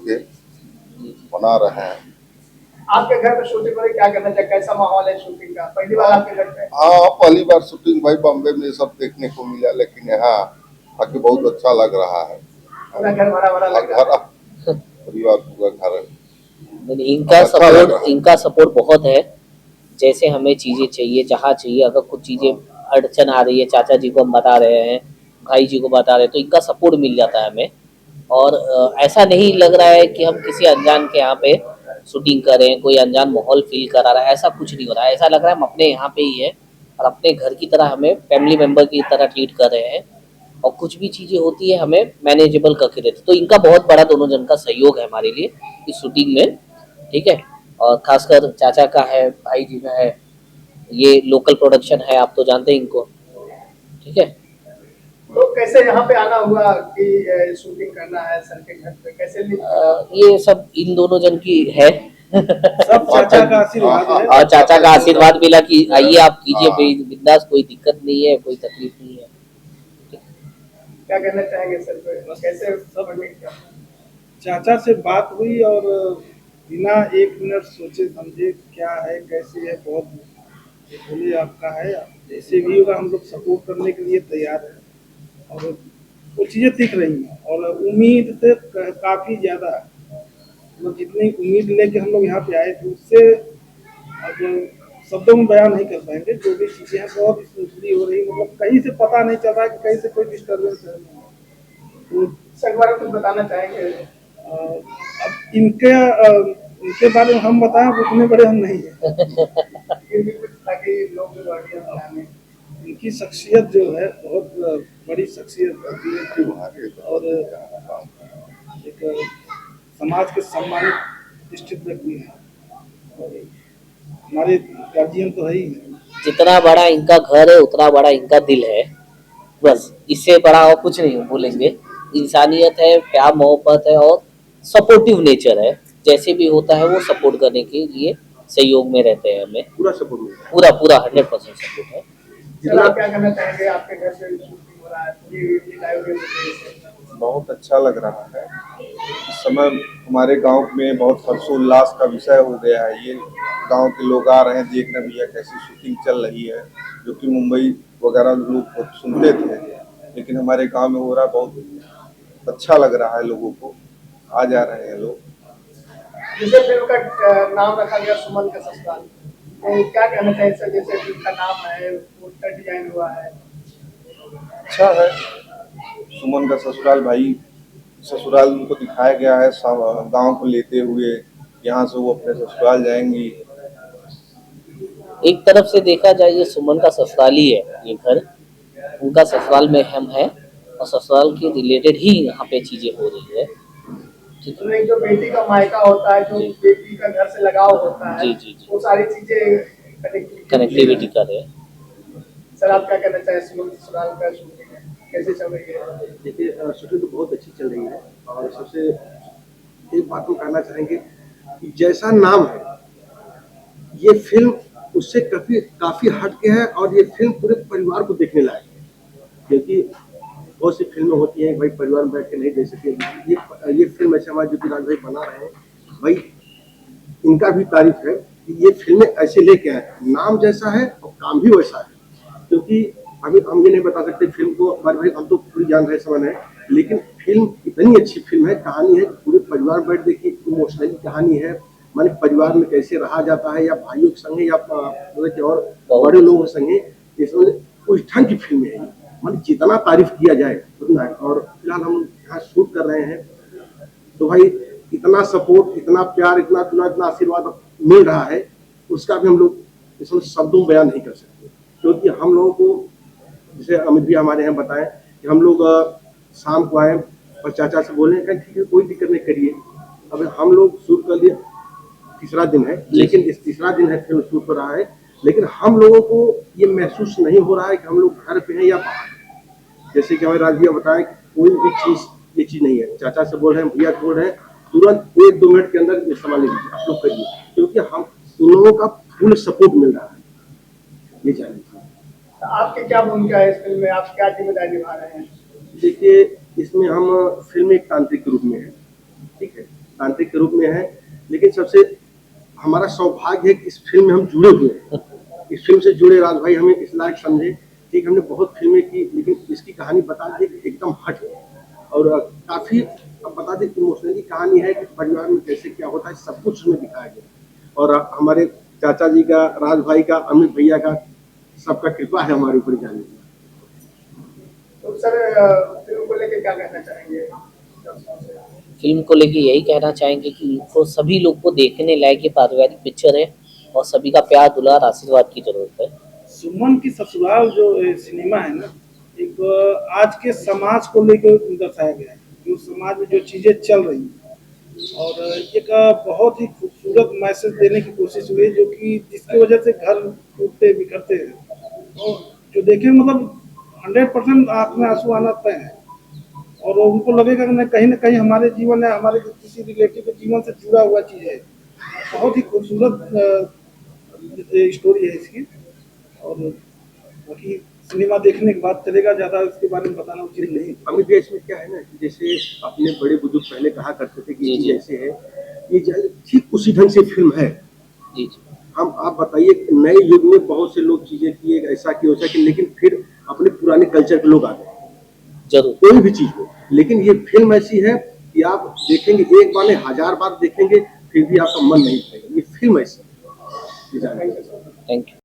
के बना रहे हैं। आपके घर पे शूटिंग हो रही, क्या कहना चाहिए, कैसा माहौल है शूटिंग का? पहली बार आपके घर पे? हाँ, पहली बार शूटिंग भाई बॉम्बे में ये सब देखने को मिला, लेकिन यहाँ आके बहुत अच्छा लग रहा है। पूरा घर भरा भरा लग रहा घर परिवार पूरा घर इनका अच्छा लग सपोर्ट रहा है। इनका सपोर्ट बहुत है। जैसे हमें चीजें चाहिए, जहाँ चाहिए, अगर कुछ चीजें अड़चन आ रही है, चाचा जी को हम बता रहे हैं, भाई जी को बता रहे हैं, तो इनका सपोर्ट मिल जाता है हमें। और ऐसा नहीं लग रहा है कि हम किसी अनजान के यहाँ पे शूटिंग कर रहे हैं, कोई अनजान माहौल फील करा रहा है, ऐसा कुछ नहीं हो रहा है। ऐसा लग रहा है हम अपने यहाँ पे ही है और अपने घर की तरह हमें फैमिली मेंबर की तरह ट्रीट कर रहे हैं। और कुछ भी चीजें होती है हमें मैनेजेबल करके देते, तो इनका बहुत बड़ा दोनों जन का सहयोग है हमारे लिए इस शूटिंग में। ठीक है। और खासकर चाचा का है, भाई जी का है, ये लोकल प्रोडक्शन है, आप तो जानते हैं इनको। ठीक है। तो कैसे यहाँ पे आना हुआ कि शूटिंग करना है सर के घर पे, कैसे ये सब इन दोनों जन की है। सब चाचा का आशीर्वाद है। और चाचा का आशीर्वाद मिला कि आइए आप कीजिए बिंदास, कोई दिक्कत नहीं है, कोई तकलीफ नहीं है। क्या कहना चाहेंगे सर को, कैसे सब? चाचा से बात हुई और बिना एक मिनट सोचे समझे क्या है कैसे है, बहुत बोले आपका है, जैसे भी होगा हम लोग सपोर्ट करने के लिए तैयार है। और वो चीज़ें दिख रही हैं और उम्मीद से काफ़ी ज़्यादा, मतलब जितनी उम्मीद लेके हम लोग यहाँ पे आए थे उससे अब शब्दों में बयान नहीं कर पाएंगे। जो भी चीज़ें हैं बहुत स्मूथली हो रही, मतलब कहीं से पता नहीं चल रहा है कि कहीं से कोई डिस्टर्बेंस है। तो सर बारे में कुछ बताना चाहेंगे? अब इनके बारे में हम बताएं, उतने बड़े हम नहीं हैं। ताकि लोग जाने। इनकी शख्सियत जो है बहुत बड़ी शख्सियत है और एक समाज के सम्मानित प्रतिष्ठित व्यक्ति है और हमारे गार्जियन तो है ही। जितना बड़ा इनका घर है उतना बड़ा इनका दिल है, बस इससे बड़ा और कुछ नहीं बोलेंगे। इंसानियत है, प्यार मोहब्बत है और सपोर्टिव नेचर है। जैसे भी होता है वो सपोर्ट करने के लिए सहयोग में रहते हैं, हमें पूरा सपोर्ट, पूरा 100% सपोर्ट है। सर आप क्या कहना चाहेंगे, आपके घर से शूटिंग हो रहा है, बहुत अच्छा लग रहा है। इस समय हमारे गांव में बहुत हर्षोल्लास का विषय हो गया है। ये गांव के लोग आ रहे हैं देखने भैया कैसी शूटिंग चल रही है, जो कि मुंबई वगैरह लोग सुनते थे, लेकिन हमारे गांव में हो रहा है। बहुत अच्छा लग रहा है, लोगों को आ जा रहे हैं लोग। जैसे फिल्म का नाम रखा गया सुमन का ससुराल, तो क्या कहना चाहिए सर? जैसे फिल्म का नाम है, पोस्टर डिजाइन हुआ है, अच्छा है। सुमन का ससुराल, भाई ससुराल उनको दिखाया गया है गांव को लेते हुए, यहाँ से वो अपने ससुराल जाएंगी। एक तरफ से देखा जाए ये सुमन का ससुराल ही है, ये घर उनका ससुराल में हम हैं और ससुराल के रिलेटेड ही यहाँ पे चीजें हो रही है। तो एक जो बेटी का मायका होता है, जो बेटी का घर से लगाव होता है, जी। वो सारी चीजें कनेक्टिविटी कर रहे हैं। सर आप क्या कहना चाहें, सुमन का ससुराल का शूटिंग है कैसे चल रही है? देखिए शूटिंग तो बहुत अच्छी चल रही है और सबसे एक बात को कहना चाहेंगे कि जैसा नाम है ये फिल्म उससे काफी हटके है और ये फिल्म पूरे परिवार को देखने लायक है, क्योंकि बहुत सी फिल्में होती हैं भाई परिवार में बैठ के नहीं देख सकते। ये फिल्म ऐसे हमारे ज्योतिराज भाई बना रहे हैं, भाई इनका भी तारीफ है कि ये फिल्में ऐसे लेके आए, नाम जैसा है और काम भी वैसा है। क्योंकि अभी हम ये नहीं बता सकते फिल्म को, हमारे भाई हम तो पूरी जान रहे समझ है, लेकिन फिल्म इतनी अच्छी फिल्म है, कहानी है, पूरे परिवार बैठ देखिए, इमोशनली कहानी है, माने परिवार में कैसे रहा जाता है, या भाइयों के संगे या मतलब और बड़े लोगों के संगे, इसमें उस ढंग की फिल्म है। माने जितना तारीफ किया जाए उतना है। और फिलहाल हम यहाँ शूट कर रहे हैं, तो भाई इतना सपोर्ट, इतना प्यार, इतना आशीर्वाद मिल रहा है, उसका भी हम लोग इसमें शब्दों में बयान नहीं कर सकते। क्योंकि हम लोगों को, जैसे अमित भी हमारे यहाँ बताएं कि हम लोग शाम को आए और चाचा से बोले कहीं ठीक है कोई दिक्कत नहीं करिए। अब हम लोग शूट कर लिए, तीसरा दिन है, लेकिन इस तीसरा दिन है फिल्म शूट हो रहा है, लेकिन हम लोगों को ये महसूस नहीं हो रहा है कि हम लोग घर पे हैं या बाहर। जैसे कि हमारे राजभैया बताएं कि कोई भी चीज़ ये चीज़ नहीं है, चाचा से बोल रहे हैं, भैया बोल रहे हैं, तुरंत 1-2 मिनट के अंदर ये संभाल लीजिए, आप लोग करिए, क्योंकि हम उन लोगों का फुल सपोर्ट मिल रहा है। ये चाहिए। आपकी क्या भूमिका है इस फिल्म में, आप क्या जिम्मेदारी निभा रहे हैं? देखिए इसमें हम फिल्म एक तांत्रिक के रूप में है, ठीक है, तांत्रिक के रूप में है, लेकिन सबसे हमारा सौभाग्य है कि इस फिल्म में हम जुड़े हुए हैं। इस फिल्म से जुड़े राज भाई हमें इस लायक समझे। ठीक, हमने बहुत फिल्में की, लेकिन इसकी कहानी बता दी एकदम हट है। और काफी बता दी इमोशनली कहानी है कि परिवार में कैसे क्या होता है, सब कुछ उसमें दिखाया गया। और हमारे चाचा जी का, राज भाई का, अमित भैया का, सबका कृपा है हमारे ऊपर जाने की। तो सर फिल्म को लेके क्या कहना चाहेंगे? फिल्म को लेके यही कहना चाहेंगे कि वो सभी लोग को देखने लायक ये पारिवारिक पिक्चर है और सभी का प्यार दुलार आशीर्वाद की जरूरत है। सुमन की ससुराल जो सिनेमा है ना, एक आज के समाज को लेकर दर्शाया गया है, जो समाज में जो चीजें चल रही हैं, और एक बहुत ही खूबसूरत मैसेज देने की कोशिश हुई है, जो कि जिसकी वजह से घर टूटते बिखरते हैं, और जो देखे मतलब 100% आंख में आंसू आना तय है। और उनको लगेगा कि कहीं ना कहीं हमारे जीवन है, हमारे किसी रिलेटिव के जीवन से जुड़ा हुआ चीज है। बहुत ही खूबसूरत स्टोरी है इसकी। और बाकी सिनेमा देखने के बाद चलेगा, ज्यादा इसके बारे में बताना उचित नहीं। अमित भैया, इसमें क्या है ना कि जैसे अपने बड़े बुजुर्ग पहले कहा करते थे कि जी, जी। जैसे है ये ठीक उसी ढंग से फिल्म है। जी जी। हम आप बताइए, नए युग में बहुत से लोग चीजें किए, ऐसा कि वैसा कि, लेकिन फिर अपने पुराने कल्चर के लोग आ गए जरूर। कोई भी चीज हो। लेकिन ये फिल्म ऐसी है कि आप देखेंगे, एक बार नहीं 1000 बार देखेंगे, फिर भी आपका मन नहीं भरेगा। ये फिल्म ऐसी है। Thank you.